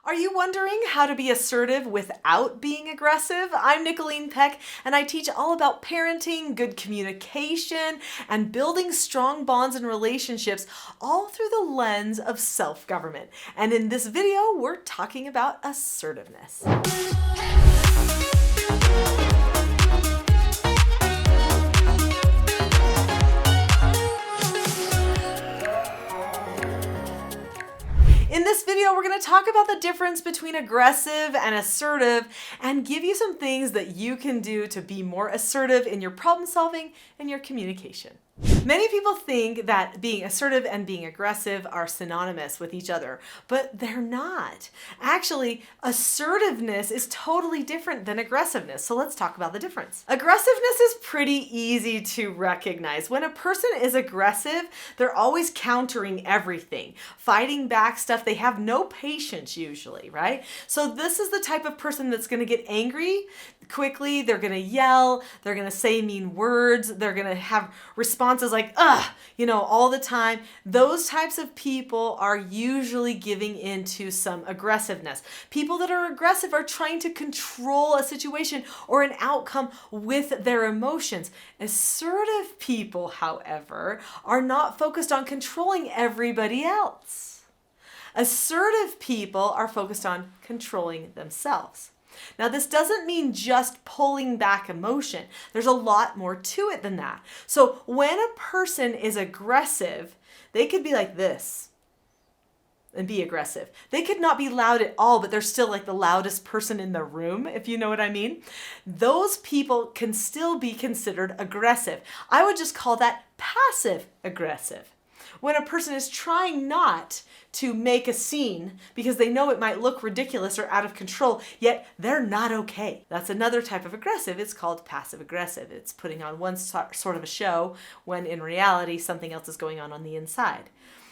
Are you wondering how to be assertive without being aggressive? I'm Nicholeen Peck, and I teach all about parenting, good communication, and building strong bonds and relationships, all through the lens of self-government. And in this video, we're talking about assertiveness. In this video, we're going to talk about the difference between aggressive and assertive and give you some things that you can do to be more assertive in your problem solving and your communication. Many people think that being assertive and being aggressive are synonymous with each other, but they're not. Actually, assertiveness is totally different than aggressiveness, so let's talk about the difference. Aggressiveness is pretty easy to recognize. When a person is aggressive, they're always countering everything, fighting back stuff. They have no patience usually, right? So this is the type of person that's going to get angry quickly. They're going to yell, they're going to say mean words, they're going to have responses like, ugh, all the time. Those types of people are usually giving into some aggressiveness. People that are aggressive are trying to control a situation or an outcome with their emotions. Assertive people, however, are not focused on controlling everybody else. Assertive people are focused on controlling themselves. Now, this doesn't mean just pulling back emotion. There's a lot more to it than that. So when a person is aggressive, they could be like this and be aggressive. They could not be loud at all, but they're still like the loudest person in the room, if you know what I mean. Those people can still be considered aggressive. I would just call that passive aggressive. When a person is trying not to make a scene because they know it might look ridiculous or out of control, yet they're not okay. That's another type of aggressive. It's called passive aggressive. It's putting on one sort of a show when in reality something else is going on the inside.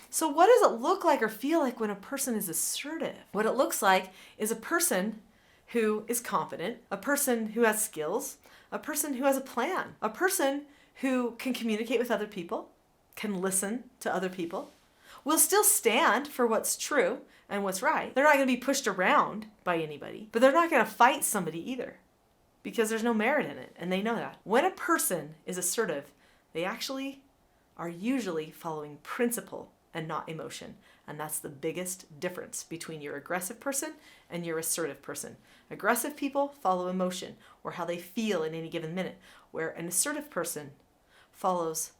So what does it look like or feel like when a person is assertive? What it looks like is a person who is confident, a person who has skills, a person who has a plan, a person who can communicate with other people, can listen to other people, will still stand for what's true and what's right. They're not going to be pushed around by anybody, but they're not going to fight somebody either because there's no merit in it, and they know that. When a person is assertive, they actually are usually following principle and not emotion, and that's the biggest difference between your aggressive person and your assertive person. Aggressive people follow emotion or how they feel in any given minute, where an assertive person follows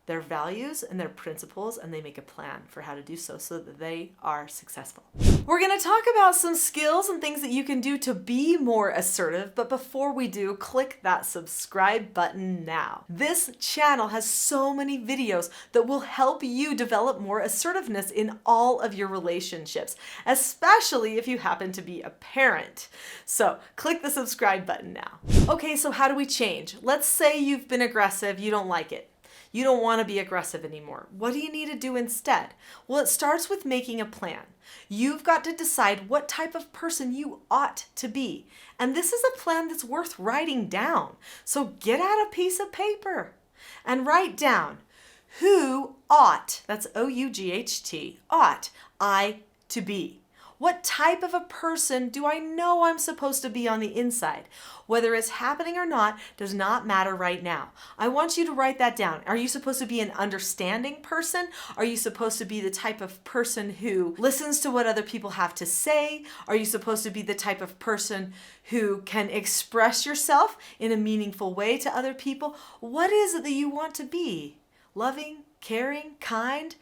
their values and their principles, and they make a plan for how to do so that they are successful. We're going to talk about some skills and things that you can do to be more assertive, but before we do, click that subscribe button now. This channel has so many videos that will help you develop more assertiveness in all of your relationships, especially if you happen to be a parent. So click the subscribe button now. Okay, so how do we change? Let's say you've been aggressive, you don't like it. You don't want to be aggressive anymore. What do you need to do instead? Well, it starts with making a plan. You've got to decide what type of person you ought to be. And this is a plan that's worth writing down. So get out a piece of paper and write down who ought, that's O-U-G-H-T, ought I to be. What type of a person do I know I'm supposed to be on the inside? Whether it's happening or not does not matter right now. I want you to write that down. Are you supposed to be an understanding person? Are you supposed to be the type of person who listens to what other people have to say? Are you supposed to be the type of person who can express yourself in a meaningful way to other people? What is it that you want to be? Loving, caring, kind?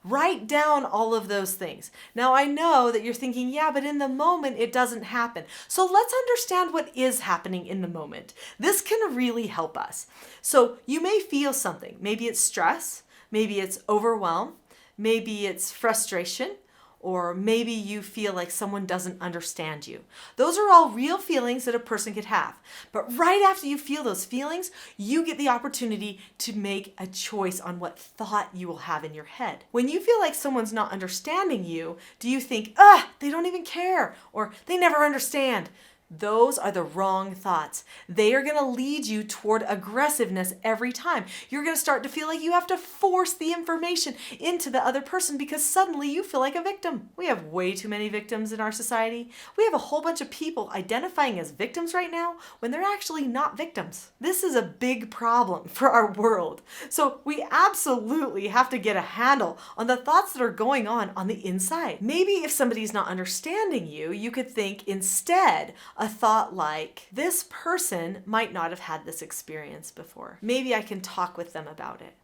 Write down all of those things. Now, I know that you're thinking, yeah, but in the moment, it doesn't happen. So let's understand what is happening in the moment. This can really help us. So you may feel something. Maybe it's stress. Maybe it's overwhelm. Maybe it's frustration. Or maybe you feel like someone doesn't understand you. Those are all real feelings that a person could have. But right after you feel those feelings, you get the opportunity to make a choice on what thought you will have in your head. When you feel like someone's not understanding you, do you think, they don't even care, or they never understand? Those are the wrong thoughts. They are going to lead you toward aggressiveness every time. You're going to start to feel like you have to force the information into the other person because suddenly you feel like a victim. We have way too many victims in our society. We have a whole bunch of people identifying as victims right now when they're actually not victims. This is a big problem for our world. So we absolutely have to get a handle on the thoughts that are going on the inside. Maybe if somebody's not understanding you, you could think instead a thought like, this person might not have had this experience before. Maybe I can talk with them about it.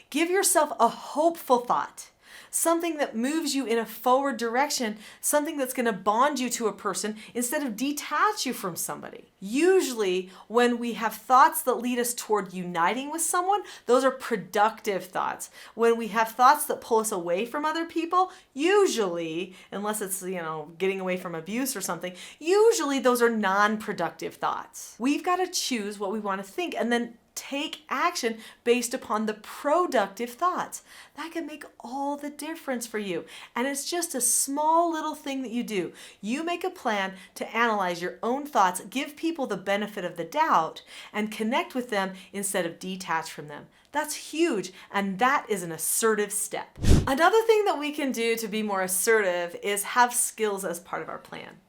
Give yourself a hopeful thought, something that moves you in a forward direction, something that's going to bond you to a person instead of detach you from somebody. Usually, when we have thoughts that lead us toward uniting with someone, those are productive thoughts. When we have thoughts that pull us away from other people, usually, unless it's, getting away from abuse or something, usually those are non-productive thoughts. We've got to choose what we want to think and then take action based upon the productive thoughts. That can make all the difference for you. And it's just a small little thing that you do. You make a plan to analyze your own thoughts, give people the benefit of the doubt, and connect with them instead of detach from them. That's huge, and that is an assertive step. Another thing that we can do to be more assertive is have skills as part of our plan.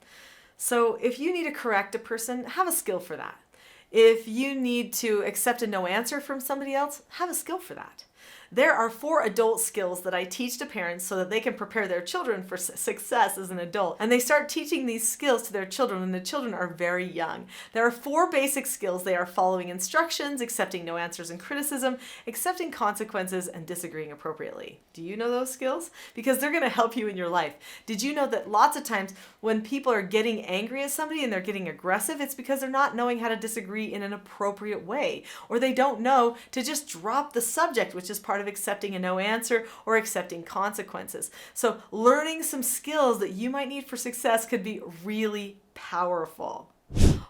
So if you need to correct a person, have a skill for that. If you need to accept a no answer from somebody else, have a skill for that. There are 4 adult skills that I teach to parents so that they can prepare their children for success as an adult. And they start teaching these skills to their children when the children are very young. There are 4 basic skills. They are following instructions, accepting no answers and criticism, accepting consequences, and disagreeing appropriately. Do you know those skills? Because they're going to help you in your life. Did you know that lots of times when people are getting angry at somebody and they're getting aggressive, it's because they're not knowing how to disagree in an appropriate way, or they don't know to just drop the subject, which is part of accepting a no answer or accepting consequences. So learning some skills that you might need for success could be really powerful.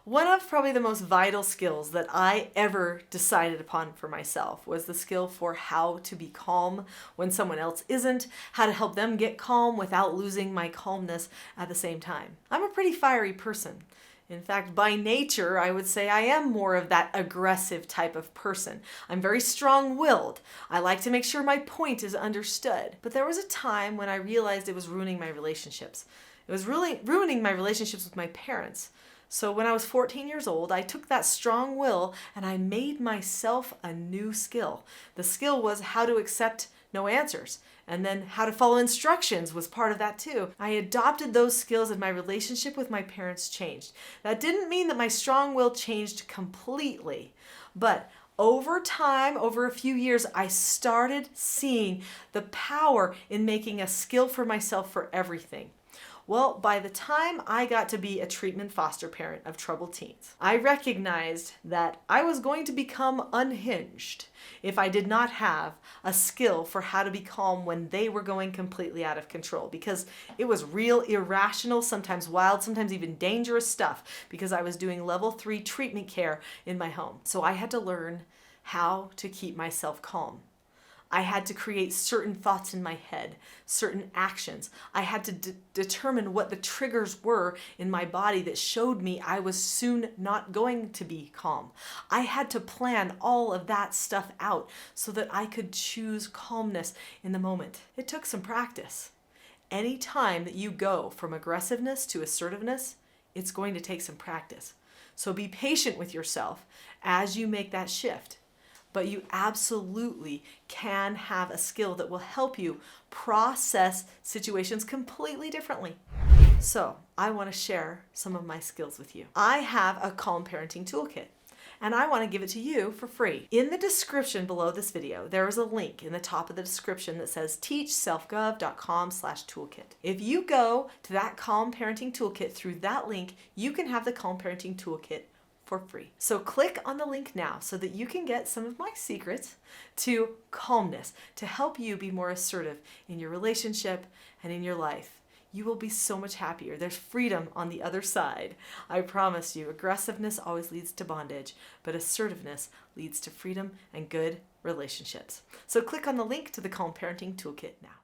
One of probably the most vital skills that I ever decided upon for myself was the skill for how to be calm when someone else isn't, how to help them get calm without losing my calmness at the same time. I'm a pretty fiery person. In fact, by nature, I would say I am more of that aggressive type of person. I'm very strong-willed. I like to make sure my point is understood. But there was a time when I realized it was ruining my relationships. It was really ruining my relationships with my parents. So when I was 14 years old, I took that strong will and I made myself a new skill. The skill was how to accept no answers. And then how to follow instructions was part of that too. I adopted those skills and my relationship with my parents changed. That didn't mean that my strong will changed completely, but over time, over a few years, I started seeing the power in making a skill for myself for everything. Well, by the time I got to be a treatment foster parent of troubled teens, I recognized that I was going to become unhinged if I did not have a skill for how to be calm when they were going completely out of control, because it was real irrational, sometimes wild, sometimes even dangerous stuff, because I was doing level 3 treatment care in my home. So I had to learn how to keep myself calm. I had to create certain thoughts in my head, certain actions. I had to determine what the triggers were in my body that showed me I was soon not going to be calm. I had to plan all of that stuff out so that I could choose calmness in the moment. It took some practice. Any time that you go from aggressiveness to assertiveness, it's going to take some practice. So be patient with yourself as you make that shift. But you absolutely can have a skill that will help you process situations completely differently. So I want to share some of my skills with you. I have a Calm Parenting Toolkit, and I want to give it to you for free. In the description below this video, there is a link in the top of the description that says teachselfgov.com/toolkit. If you go to that Calm Parenting Toolkit through that link, you can have the Calm Parenting Toolkit for free. So click on the link now so that you can get some of my secrets to calmness, to help you be more assertive in your relationship and in your life. You will be so much happier. There's freedom on the other side. I promise you, aggressiveness always leads to bondage, but assertiveness leads to freedom and good relationships. So click on the link to the Calm Parenting Toolkit now.